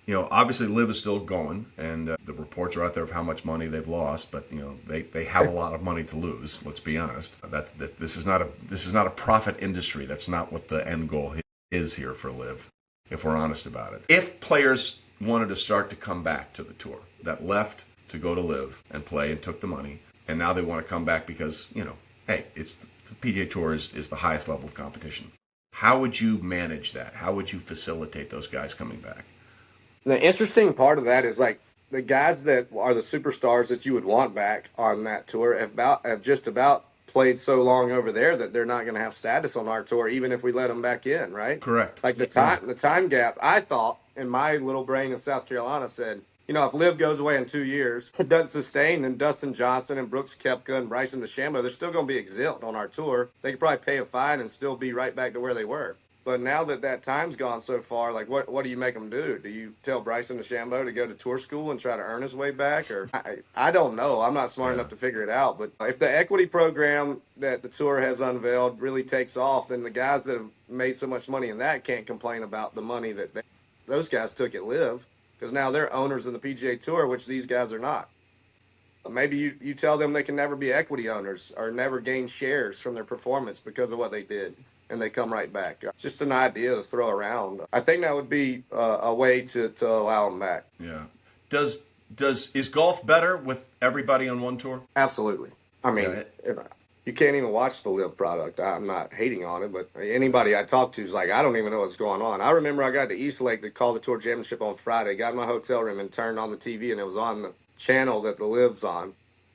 Obviously LIV is still going, and the reports are out there of how much money they've lost. But they have a lot of money to lose. Let's be honest. This is not a profit industry. That's not what the end goal is here for LIV. If we're honest about it, if players wanted to start to come back to the tour that left to go to LIV and play and took the money, and now they want to come back because hey, it's the PGA Tour is the highest level of competition. How would you manage that? How would you facilitate those guys coming back? The interesting part of that is like the guys that are the superstars that you would want back on that tour have just about played so long over there that they're not going to have status on our tour, even if we let them back in, right? Correct. Like Yeah. the time gap. I thought in my little brain in South Carolina said, if Liv goes away in 2 years, it doesn't sustain, then Dustin Johnson and Brooks Koepka and Bryson DeChambeau, they're still going to be exempt on our tour. They could probably pay a fine and still be right back to where they were. But now that that time's gone so far, like what do you make them do? Do you tell Bryson DeChambeau to go to tour school and try to earn his way back, or I don't know. I'm not smart Yeah. enough to figure it out. But if the equity program that the tour has unveiled really takes off, then the guys that have made so much money in that can't complain about the money that those guys took at Live, because now they're owners in the PGA Tour, which these guys are not. Maybe you tell them they can never be equity owners or never gain shares from their performance because of what they did, and they come right back. Just an idea to throw around. I think that would be a way to allow them back. Yeah. Does does is golf better with everybody on one tour? Absolutely. I Yeah. mean, you can't even watch the Live product. I'm not hating on it, but anybody I talk to is like, I don't even know what's going on. I remember I got to East Lake to call the Tour Championship on Friday, got in my hotel room and turned on the TV, and it was on the channel that the Live's on.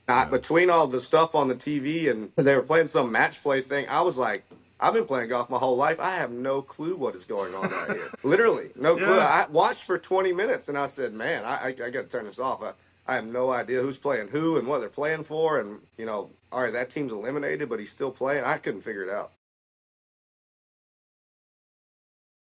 Yeah. Between all the stuff on the TV and they were playing some match play thing, I was like, I've been playing golf my whole life. I have no clue what is going on right here. Literally, no clue. Yeah. I watched for 20 minutes and I said, man, I got to turn this off. I have no idea who's playing who and what they're playing for. And, all right, that team's eliminated, but he's still playing. I couldn't figure it out.